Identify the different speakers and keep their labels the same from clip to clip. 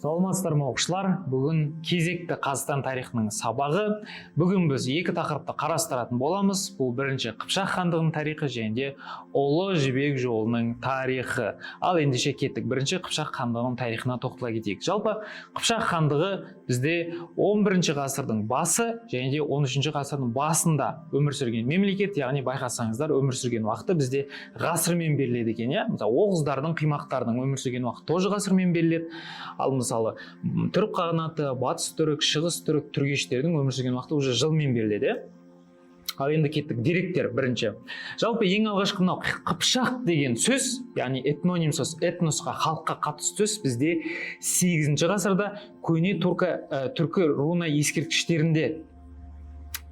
Speaker 1: Саламатсыздар ма оқушылар, бүгін кезекті Қазақстан тарихының сабағы. Бүгін біз екі тақырыпты қарастыратын боламыз. Бұл бірінші Қыпшақ хандығының тарихы және Ұлы Жібек жолының тарихы. Ал ендеше кеттік бірінші Қыпшақ хандығының тарихына тоқтала кетейік. Жалпы Қыпшақ хандығы бізде 11 ғасырдың басы және 13 ғасырдың басында өмір сүрген мемлекет, яғни байқасаңыздар, өмір сүрген уақыты бізде ғасырмен беріледі екен, иә? Мысалы, оғыздардың, қимақтардың өмір сүрген уақыты тоже ғасырмен беріледі. Ал мысалы, түрік қағанаты, батыс түрік, шығыс түрік, түргештердің өмір сүрген уақыты уже жылмен беріледі. Ал енді кеттік деректер бірінші. Жалпы ең алғашқы мынау Қыпшақ деген сөз, яғни этноним сөз, этносқа, халыққа қатысты сөз бізде 8 ғасырда көне түркі руна ескерткіштерінде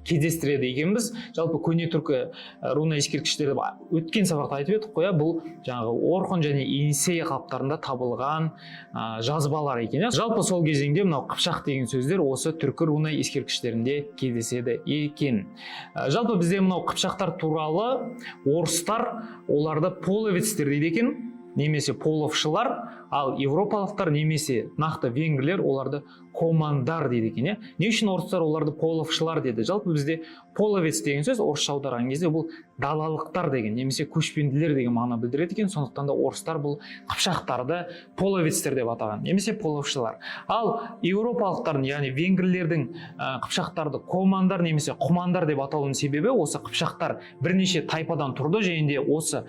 Speaker 1: кездестіреді екенбіз. Жалпы көне түркі руна ескерткіштерді өткен сабақта айтып едік қой, бұл жаңағы Орхон және Енисей қалыптарында табылған жазбалар екен. Жалпы сол кезеңде мынау Қыпшақ деген сөздер осы түркі руна ескерткіштерінде кездеседі екен. Жалпы бізде мынау Қыпшақтар туралы орыстар оларды половецтер дейді екен, немесе половшылар, ал европалықтар немесе нақты венгрлер оларды командар дейді екен. Не үшін орыстар оларды половшылар деді? Жалпы бізде половец деген сөз орысша аударған кезде бұл далалықтар деген немесе көшпенділер деген мағына білдіреді екен. Сондықтан да орыстар бұл қыпшақтарды половецтер деп атаған, немесе половшылар. Ал европалықтардың, яғни венгрлердің қыпшақтарды командар немесе құмандар деп аталуының себебі осы қыпшақтар бірнеше тайпадан тұрды және де осы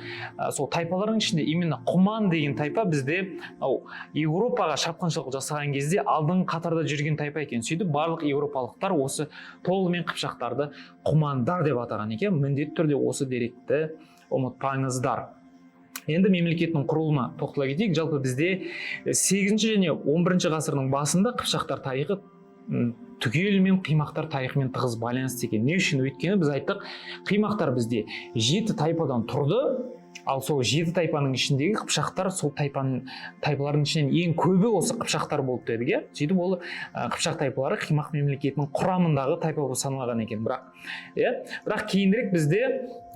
Speaker 1: сол тайпалардың ішінде именно құман деген тайпа бізде Европаға шапқыншылық жасаған кезде алдыңғы қатарда жүрген тайпа екен. Сөйтіп барлық европалықтар осы толығымен қыпшақтарды құмандар деп атаған екен. Міндетті түрде осы деректі ұмытпаңыздар. Енді мемлекеттің құрылымына тоқтала кетейік. Жалпы бізде 8 және 11 ғасырдың басында қыпшақтар тарихы түгелімен қимақтар тарихымен тығыз байланысты екен. Не үшін? Өйткені біз айттық, қимақтар бізде 7 тайпадан тұрды. Ал сол 7 тайпаның ішіндегі қыпшақтар сол тайпалардың ішінен ең көбі осы қыпшақтар болып дедік. Сөйтіп ол қыпшақ тайпалары қимақ мемлекетінің құрамындағы тайпа болып саналған екен. Бірақ кейінірек бізде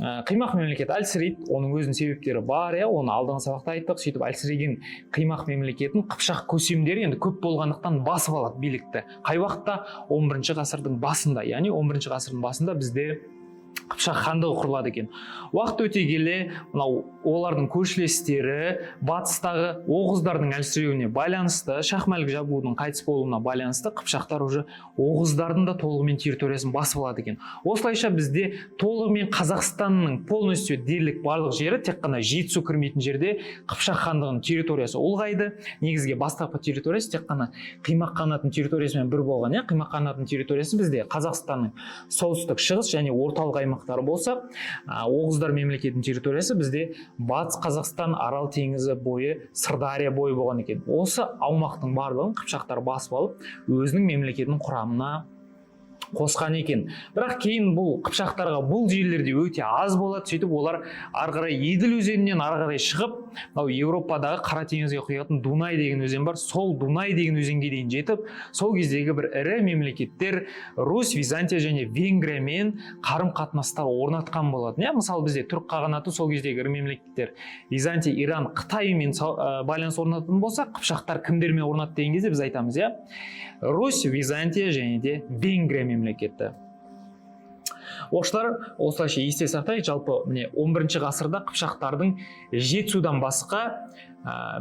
Speaker 1: қимақ мемлекет әлсірейді. Оның өзінің себептері бар, оны алдыңғы сабақта айттық. Сөйтіп әлсіреген қимақ мемлекетін қыпшақ көсемдері енді көп болғандықтан басып алады билікті. Қай уақытта? 11 ғасырдың басында, яғни 11 ғасырдың басында бізде Қыпшақ хандығы құрылады екен. Уақыт өте келе, олардың көршілестері батыстағы оғыздардың әлсіреуіне байланысты, Шахмәлік Жабғудың қайтыс болуына байланысты Қыпшақтар уже оғыздардың да толығымен территориясын басып алады екен. Осылайша бізде толығымен Қазақстанның полностью дерлік барлық жері, тек қана Жетісу кірмейтін жерде Қыпшақ хандығының территориясы ұлғайды. Негізге бастапқы территориясы тек қана Қимақ қанатының территориясымен бір болған. Қимақ қанатының территориясы бізде Қазақстанның солтүстік, шығыс және орталық аймақтары болса, оғыздар мемлекетінің территориясы бізде батыс Қазақстан, Арал теңізі бойы, Сырдария бойы болған екен. Осы аумақтың барлығын қыпшақтар басып алып, өзінің мемлекетінің құрамына қосқан екен. Бірақ кейін бұл қыпшақтарға бұл жерлерде өте аз болады. Сөйтіп олар ары қарай Еділ өзенінен ары қарай шығып, Европадағы Қара теңізге құятын Дунай деген өзен бар. Сол Дунай деген өзенге дейін жетіп, сол кездегі бір ірі мемлекеттер Русь, Византия және Венгриямен қарым-қатынастар орнатқан болатын. Мысалы бізде түрік қағанаты сол кездегі ірі мемлекеттер Византия, Иран, Қытаймен байланыс орнататын болса, қыпшақтар кімдермен орнатты деген кезде біз айтамыз, Русь, Византия және де Венгрия мемлекеті. Оқушылар, осылайша есте сақтайық, жалпы 11 ғасырда қыпшақтардың Жетісудан басқа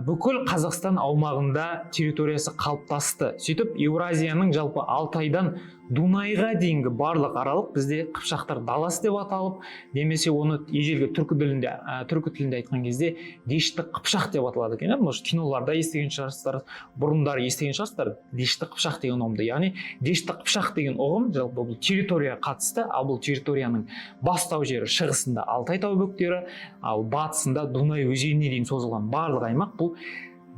Speaker 1: бүкіл Қазақстан аумағында территориясы қалыптасты. Сөйтіп Еуразияның жалпы Алтайдан Дунайға дейінгі барлық аралық бізде қыпшақтар даласы деп аталып, немесе оны ежелгі түркі тілінде айтқан кезде Дешті Қыпшақ деп аталады екен. Может, киноларда естіген шығарсыздар, бұрындар естіген шығарсыздар, Дешті Қыпшақ деген ұғымды. Яғни Дешті Қыпшақ деген ұғым жалпы бұл территорияға қатысты, ал бұл территорияның бастау жері шығысында Алтай тау бөктері, ал батысында Дунай өзеніне дейін созылған барлық аймақ бұл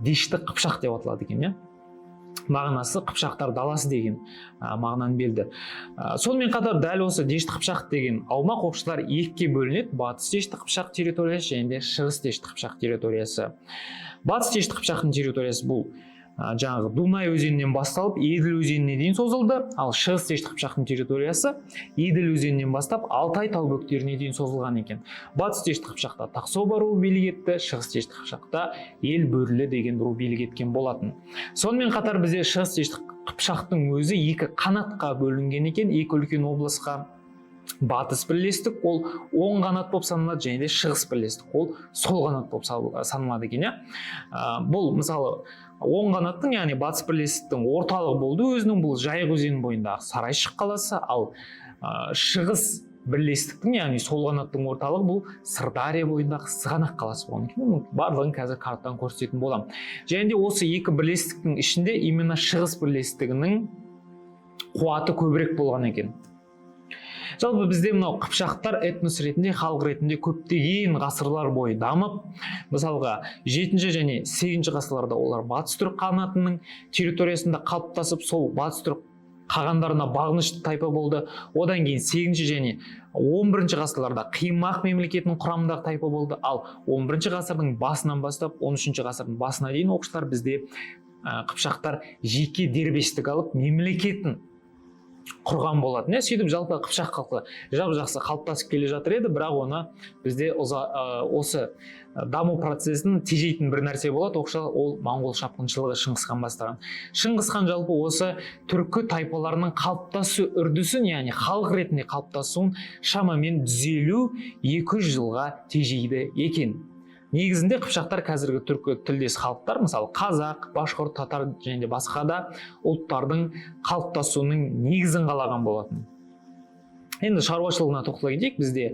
Speaker 1: Дешті Қыпшақ деп аталады екен. Мағынасы қыпшақтар даласы деген мағынаны берді. Сонымен қатар дәл осы Дешті Қыпшақ деген аумақ оқушылар екіге бөлінеді: батыс Дешті Қыпшақ территориясы және де шығыс Дешті Қыпшақ территориясы. Батыс Дешті Қыпшақтың территориясы бұл жаңағы Дунай өзенінен басталып Еділ өзеніне дейін созылды. Ал Шығыс Дешті Қыпшақтың территориясы Еділ өзенінен бастап Алтай тау бөктеріне дейін созылған екен. Батыс Дешті Қыпшақта Тақсоба руы билік етті, Шығыс Дешті Қыпшақта Ел Бөрілі деген ру билік еткен болатын. Сонымен қатар бізде Шығыс Дешті Қыпшақтың өзі екі қанатқа бөлінген екен, екі үлкен облысқа. Батыс бірлестік ол оң қанат болып саналады, және де шығыс бірлестік ол сол қанат болып саналады екен. Бұл мысалы оң қанаттың, яғни батыс бірлестіктің орталығы болды өзінің бұл Жайық өзенінің бойындағы Сарайшық қаласы, ал шығыс бірлестіктің, яғни сол қанаттың орталығы бұл Сырдария бойындағы Сығанақ қаласы болған екен. Барлығын қазір картадан көрсететін боламын. Және де осы екі бірлестіктің ішінде именно шығыс бірлестігінің қуаты көбірек болған екен. Жалпы бізде мынау қыпшақтар этнос ретінде, халық ретінде көптеген ғасырлар бойы дамып, мысалға 7 және 8 ғасырларда олар батыс түрік қанатының территориясында қалыптасып, сол батыс түрік қағандарына бағынышты тайпа болды. Одан кейін 8 және 11 ғасырларда Қимақ мемлекетінің құрамындағы тайпа болды. Ал 11 ғасырдың басынан бастап 13 ғасырдың басына дейін оқушылар бізде қыпшақтар жеке дербестік алып мемлекетін құрған болатын. Сөйтіп жалпы қыпшақ халқы жақсы қалыптасып келе жатыр еді, бірақ оны бізде осы даму процесін тежейтін бір нәрсе болады. Ол моңғол шапқыншылығы Шыңғысхан бастаған. Шыңғысхан жалпы осы түркі тайпаларының қалыптасу үрдісін, яғни халық ретінде қалыптасуын шамамен 150-200 жылға тежейді екен. Негізінде қыпшақтар қазіргі түркі тілдес халықтар, мысалы қазақ, башқұрт, татар және де басқа да ұлттардың қалыптасуының негізін қалаған болатын. Енді шаруашылығына тоқтала кетейік. Бізде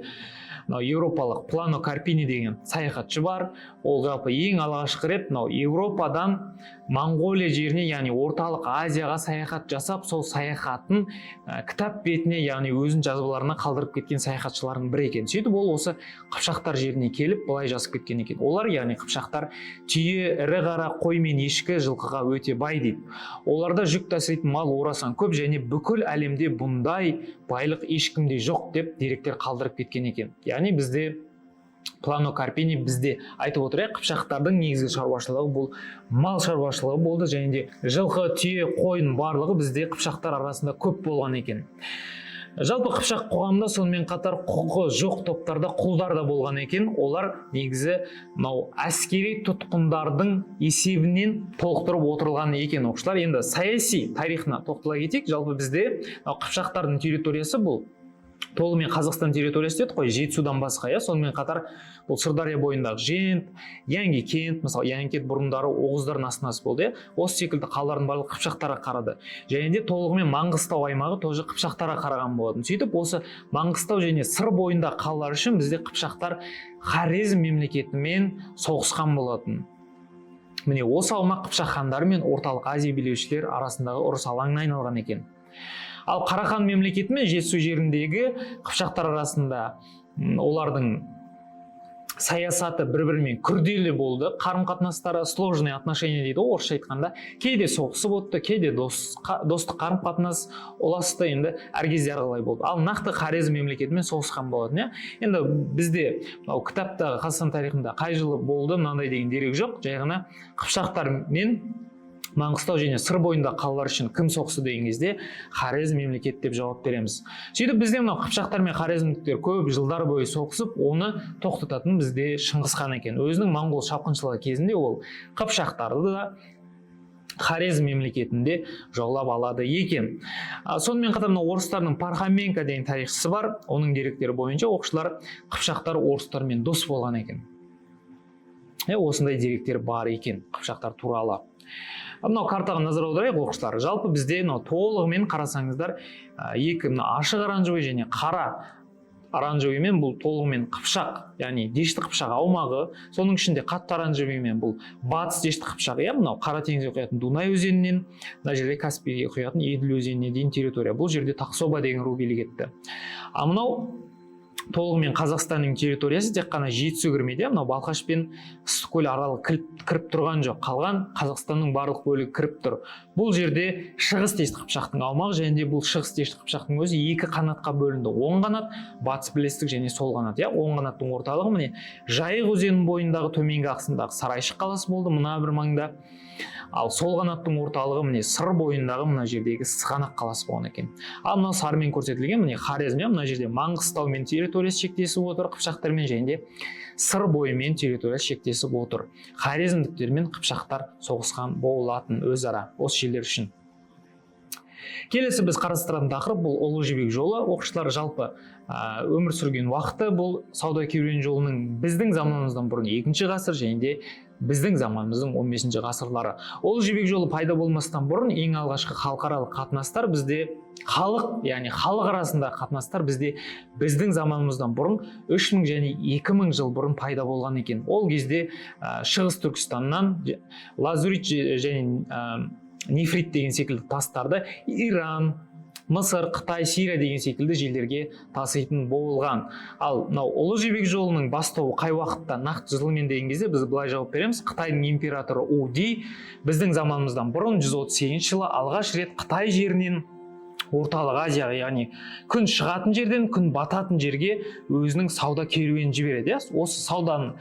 Speaker 1: еуропалық Плано Карпини деген саяхатшы бар. Ол жалпы ең алғашқы рет Еуропадан Моңғолия жеріне, яғни орталық Азияға саяхат жасап, сол саяхатын кітап бетіне, яғни өзінің жазбаларына қалдырып кеткен саяхатшылардың бірі екен. Сөйтіп ол осы қыпшақтар жеріне келіп былай жазып кеткен екен. Олар, яғни қыпшақтар түйе, ірі қара, қой мен ешкі, жылқыға өте бай дейді. Оларда жүк таситын мал орасан көп, және бүкіл әлемде бұндай байлық ешкімде жоқ деп деректер қалдырып кеткен екен. Яғни бізде Плано Карпини бізде айтып отыр, қыпшақтардың негізгі шаруашылығы бұл мал шаруашылығы болды, және де жылқы, түйе, қойын барлығы бізде қыпшақтар арасында көп болған екен. Жалпы қыпшақ қоғамында сонымен қатар құқы жоқ топтарда құлдар да болған екен. Олар негізі әскери тұтқындардың есебінен толықтырып отырылған екен оқушылар. Енді саяси тарихына тоқтала кетейік. Жалпы бізде қыпшақтардың территориясы бұл толығымен Қазақстан территориясы деді қой, Жетісудан басқа. Сонымен қатар бұл Сырдария бойындағы Жент, Янги кент, мысалы Янги кент бұрындары Оғыздардың астанасы болды. Осы секілді қалалардың барлығы қыпшақтарға қарады. Және де толығымен Маңғыстау аймағы тоже қыпшақтарға қараған болатын. Сөйтіп осы Маңғыстау және Сыр бойында қалалар үшін бізде қыпшақтар Хорезм мемлекетімен соғысқан болатын. Міне осы аумақ қыпшақ хандары мен орталық Азия билеушілер арасындағы ұрыс алаңына айналған екен. Ал Қарахан мемлекеті мен Жетісу жеріндегі қыпшақтар арасында олардың саясаты бір-бірімен күрделі болды. Қарым-қатынастары сложные отношения дейді, орысша айтқанда. Кейде соғысып өтті, кейде достық қарым-қатынас ұласты, енді әр кезде әрқалай болды. Ал нақты Хорезм мемлекетімен соғысқан болатын. Енді бізде кітаптағы Қазақстан тарихында қай жылы болды мынандай деген дерек жоқ. Жай ғана қыпшақтар мен Маңғыстау және Сыр бойында қалалар үшін кім соғысы деген кезде Хорезм мемлекет деп жауап береміз. Сөйтіп бізде мынау қыпшақтар мен хорезмдіктер көп жылдар бойы соғысып, оны тоқтататын бізде Шыңғысхан екен. Өзінің моңғол шапқыншылығы кезінде ол қыпшақтарды да Хорезм мемлекетінде жаулап алады екен. Сонымен қатар орыстардың Пархоменко деген тарихшысы бар. Оның деректері бойынша оқушылар қыпшақтар орыстармен дос болған екен. Осындай деректер бар екен қыпшақтар туралы. Мынау картаға назар аударайық оқушылар. Жалпы бізде толығымен қарасаңыздар, екі ашық оранжевый және қара оранжевыймен бұл толығымен қыпшақ, яғни Дешті Қыпшақ аумағы, соның ішінде қатты оранжевыймен бұл батыс Дешті Қыпшақ, мынау Қара теңізге құятын Дунай өзенінен, мына жерде Каспийге құятын Еділ өзеніне дейін территория. Бұл жерде Тақсоба деген ру билік етті. Ал мынау толығымен Қазақстанның территориясы, тек қана Жетісу кірмейді, мынау Балқаш пен Ыстықкөл аралы кіріп тұрған жоқ, қалған Қазақстанның барлық бөлігі кіріп тұр. Бұл жерде шығыс дешті қыпшақтың аумағы, және де бұл шығыс дешті қыпшақтың өзі екі қанатқа бөлінді. Оң қанат, батыс білестік және сол қанат. Оң қанаттың орталығы міне Жайық өзенінің бойындағы төменгі ағысындағы Сарайшық қаласы болды, мына бір маңда. Ал сол қанаттың орталығы міне Сыр бойындағы мына жердегі Сығанақ қаласы болған екен. Ал мына сарымен көрсетілген міне Хорезм, мына жерде Маңғыстаумен территориясы шектесіп отыр, қыпшақтармен, және де Сыр бойымен территориясы шектесіп отыр. Хорезмдіктермен қыпшақтар соғысқан болатын өзара осы жерлер үшін. Келесі біз қарастыратын тақырып бұл Ұлы Жібек жолы. Оқушылар жалпы өмір сүрген уақыты бұл сауда керуен жолының біздің заманымыздан бұрын 2-ші ғасыр және де біздің заманымыздың 15-ші ғасырлары. Ұлы Жібек жолы пайда болмастан бұрын ең алғашқы халықаралық қатынастар бізде халық арасында қатынастар бізде біздің заманымыздан бұрын 3000 және 2000 жыл бұрын пайда болған екен. Ол кезде Шығыс Түркістаннан лазурит және нефрит деген секілді тастарды Иран, Мысыр, Қытай, Сирия деген секілді жерлерге таситын болған. Ал мынау Ұлы Жібек жолының бастауы қай уақытта, нақты жылмен деген кезде біз былай жауап береміз. Қытайдың императоры Уди біздің заманымыздан бұрын 138 жылы алғаш рет Қытай жерінен орталық Азияға, яғни күн шығатын жерден күн бататын жерге өзінің сауда керуенін жібереді. Осы сауданың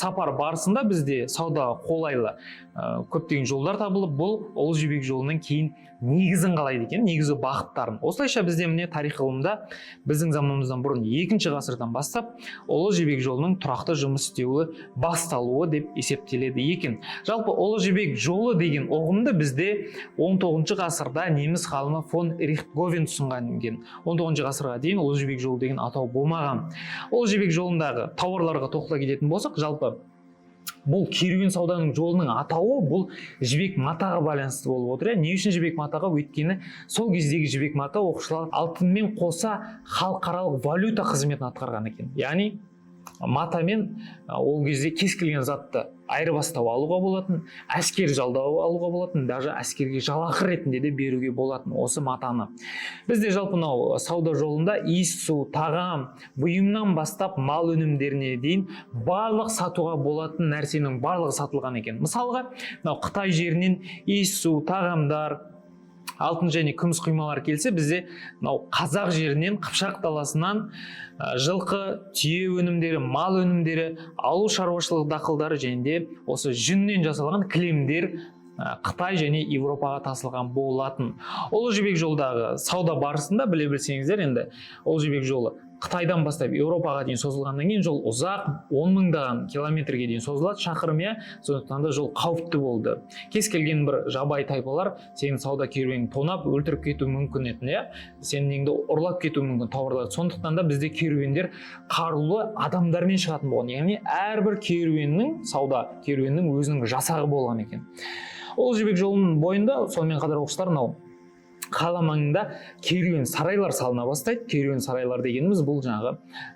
Speaker 1: сапар барысында бізде саудаға қолайлы көптеген жолдар табылып, бұл Ұлы Жібек жолының кейін негізін қалайды екен, негізі бағыттарын. Осылайша бізде міне тарих ғылымда біздің заманымыздан бұрын 2-ші ғасырдан бастап Ұлы Жібек жолының тұрақты жұмыс істеуі басталуы деп есептеледі екен. Жалпы Ұлы Жібек жолы деген ұғымды бізде 19-ші ғасырда неміс ғалымы фон Рихтговен ұсынған екен. 19-ші ғасырға дейін Ұлы Жібек жолы деген атау болмаған. Ұлы Жібек жолындағы тауарларға тоқтала кететін болсақ, жалпы бұл керуен сауданың жолының атауы бұл жібек матаға байланысты болып отыр. Не үшін жібек матаға? Өйткені сол кездегі жібек мата оқушылар алтынмен қоса халықаралық валюта қызметін атқарған екен. Яғни матамен ол кезде кез келген затты айырбастау алуға болатын, әскер жалдау алуға болатын, даже әскерге жалақы ретінде де беруге болатын осы матаны. Бізде жалпы мынау сауда жолында иіс су, тағам, бұйымнан бастап мал өнімдеріне дейін барлық сатуға болатын нәрсенің барлығы сатылған екен. Мысалға, мынау Қытай жерінен иіс су, тағамдар, алтын және күміс құймалар келсе, бізде мынау қазақ жерінен, Қыпшақ даласынан жылқы, түйе өнімдері, мал өнімдері, ауыл шаруашылық дақылдары және де осы жүннен жасалған кілемдер Қытай және Европаға тасылған болатын. Ұлы Жібек жолдағы сауда барысында біле білсеңіздер, енді Ұлы Жібек жолы Қытайдан бастап Европаға дейін созылғаннан кейін жол ұзақ, 10 мыңдаған километрге дейін созылады, шақырым, сондықтан да жол қауіпті болды. Кез келген бір жабайы тайпалар сенің сауда керуенін тонап, өлтіріп кетуі мүмкін еді, сенің ұрлап кетуі мүмкін тауарларды. Сондықтан да бізде керуендер қарулы адамдармен шығатын болған. Яғни әрбір керуеннің, сауда керуеннің өзінің жасағы болған екен. Ұлы Жібек жолының бойында сонымен қатар оқушылар мынау қала маңында керуен сарайлар салына бастайды. Керуен сарайлар дегеніміз бұл жаңағы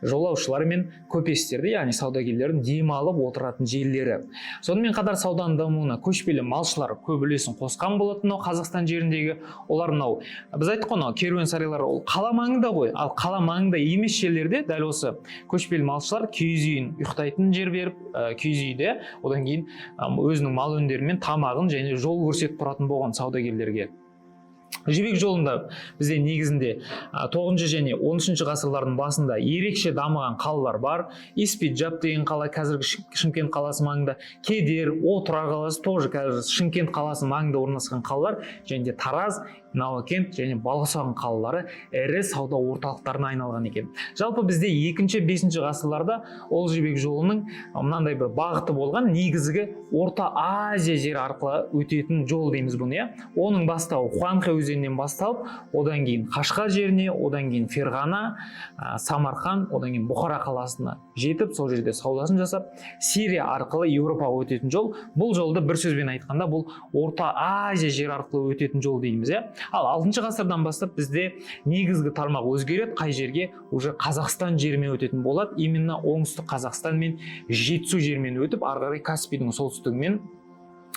Speaker 1: жолаушылар мен көпестерді, яғни саудагерлердің демалып отыратын жерлері. Сонымен қатар сауданың дамуына көшпелі малшылар көп үлесін қосқан болатын. Қазақстан жеріндегі олар мынау біз айттық қой, керуен сарайлар ол қала маңында ғой, ал қала маңында емес жерлерде дәл осы көшпелі малшылар киіз үйін ұйықтайтын жер беріп, киіз үйде одан кейін өзінің мал өнімдері мен тамағын және жол көрсетіп тұратын болған саудагерлерге. Жібек жолында бізде негізінде 9 және 13 ғасырлардың басында ерекше дамыған қалалар бар. Испиджаб деген қала қазіргі Шымкент қаласы маңында, Кедер, Отырар қаласы тоже қазір Шымкент қаласы маңында орналасқан қалалар, және де Тараз, Науакент және Баласағұн қалалары ірі сауда орталықтарына айналған екен. Жалпы бізде 2-5 ғасырларда Ұлы Жібек жолының мынандай бір бағыты болған, негізгі Орта Азия жері арқылы өтетін жол дейміз бұны. Оның бастауы Хуанхэ өзенінен басталып, одан кейін Қашқар жеріне, одан кейін Ферғана, Самарқан, одан кейін Бұхара қаласына жетіп, сол жерде саудасын жасап, Сирия арқылы Еуропаға өтетін жол. Бұл жолды бір сөзбен айтқанда, бұл Орта Азия жері арқылы өтетін жол дейміз. Ал 6 ғасырдан бастап бізде негізгі тармақ өзгереді, қай жерге уже Қазақстан жерімен өтетін болады. Именно оңтүстік Қазақстан мен Жетісу жерімен өтіп, ары қарай Каспийдің солтүстігімен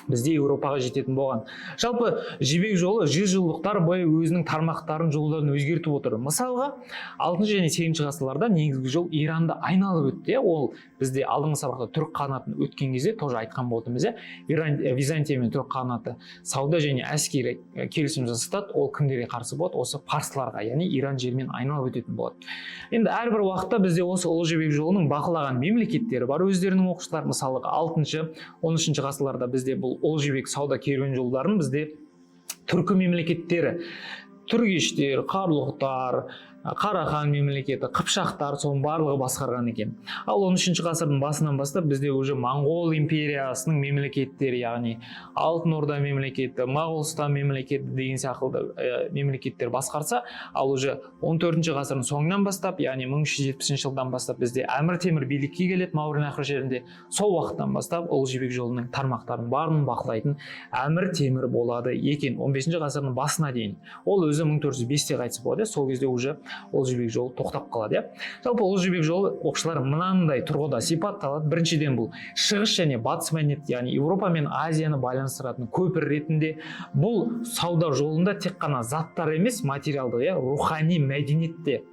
Speaker 1: бізде Еуропаға жететін болған. Жалпы жібек жолы жылдықтар бойы өзінің тармақтарын, жолдарын өзгертіп отыр. Мысалға 6 және 8 ғасырларда негізгі жол Иранды айналып өтті. Ол бізде алдыңғы сабақта түрік қанатын өткен кезде тоже айтқан болдымыз. Византия мен түрік қанаты сауда және әскери келісім жасасады. Ол кімдерге қарсы болады? Осы парсыларға, яғни Иран жерімен айналып өтетін болады. Енді әрбір уақытта бізде осы ұлы жібек жолының бақылаған мемлекеттері бар, өздерінің оқушылары. Мысалы 6-13 ғасырларда бізде бұл ұлы жібек сауда керуен жолдарын бізде түркі мемлекеттері, түргештер, қарлұқтар, Қарахан мемлекеті, Қыпшақтар, соның барлығы басқарған екен. Ал 13 ғасырдың басынан бастап бізде уже Моңғол империясының мемлекеттері, яғни Алтын Орда мемлекеті, Моғолстан мемлекеті деген сияқты мемлекеттер басқарса, ал уже 14 ғасырдың соңынан бастап, яғни 1370 жылдан бастап бізде Әмір Темір билікке келеді Мауреннахр жерінде. Сол уақыттан бастап ұлы жібек жолының тармақтарын барын бақылайтын Әмір Темір болады екен. 15 ғасырдың басына дейін. Ол өзі 1405-те қайтыс болады. Сол кезде уже ұлы жібек жолы тоқтап қалады. Жалпы ұлы жібек жолы оқушылар мынандай тұрғыда сипатталады. Біріншіден бұл шығыс және батыс мәдениет, яғни Еуропа мен Азияны байланыстыратын көпір ретінде. Бұл сауда жолында тек қана заттар емес, материалдық, рухани мәдениетте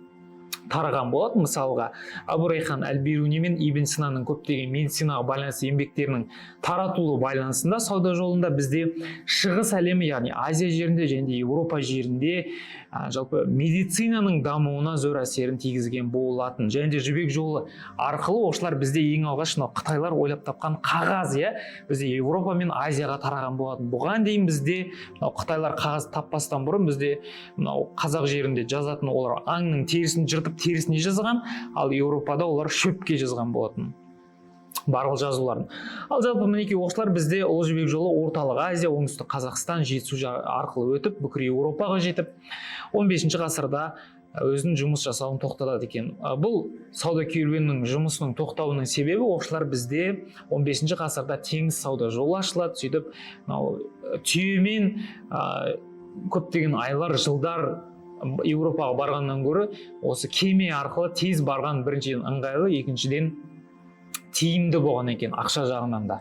Speaker 1: тараған болады. Мысалға Абу Райхан әл-Бируни мен Ибн Синаның көптеген медицинаға байланысты еңбектерінің таратылу байланысында сауда жолында бізде шығыс әлемі, яғни Азия жерінде және Еуропа жерінде жалпы медицинаның дамуына зор әсерін тигізген болатын. Және де жібек жолы арқылы оқушылар бізде ең алғаш қытайлар ойлап тапқан қағаз, бізде Еуропа мен Азияға тараған болатын. Бұған дейін бізде қытайлар қағаз таппастан бұрын бізде қазақ жерінде жазатын олар аңның терісін жыртып терісіне жазған, ал Еуропада олар шөпке жазған болатын барлық жазуларын. Ал жалпы мінекей оқушылар бізде ұлы жібек жолы орталық Азия, оңтүстік Қазақстан, Жетісу арқылы өтіп, бүкіл Еуропаға жетіп, 15 ғасырда өзінің жұмыс жасауын тоқтатады екен. Бұл сауда керуенінің жұмысының тоқтауының себебі оқушылар бізде 15 ғасырда теңіз сауда жолы ашылады. Сөйтіп, түйемен көптеген айлар, жылдар Еуропаға барғаннан гөрі осы кеме арқылы тез барған біріншіден ыңғайлы, екіншіден тиімді болған екен ақша жағынан да.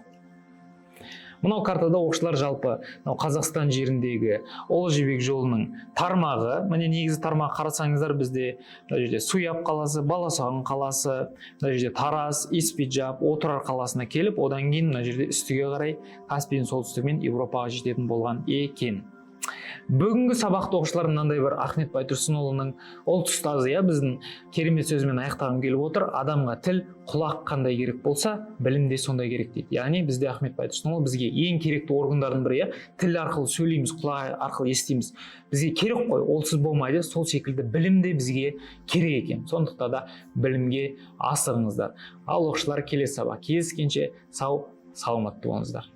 Speaker 1: Мынау картада оқушылар жалпы Қазақстан жеріндегі ұлы жібек жолының тармағы, міне негізі тармағы қарасаңыздар бізде мына жерде Суяб қаласы, Баласағұн қаласы, мына жерде Тараз, Испиджаб, Отырар қаласына келіп, одан кейін мына жерде үстіге қарай Каспийдің солтүстігімен Еуропаға жететін болған екен. Бүгінгі сабақты оқушылар мынандай бір Ахмет Байтұрсынұлының ұлт ұстазы, біздің керемет сөзімен аяқтағым келіп отыр. Адамға тіл, құлақ қандай керек болса, білім де сондай керек дейді. Яғни бізде Ахмет Байтұрсынұлы бізге ең керекті органдардың бірі, тіл арқылы сөйлейміз, құлақ арқылы естиміз. Бізге керек қой, олсыз болмайды. Сол секілді білім де бізге керек екен. Сондықтан да білімге асығыңыздар. Ал оқушылар келесі сабақ кездескенше сау, саламатты болыңыздар.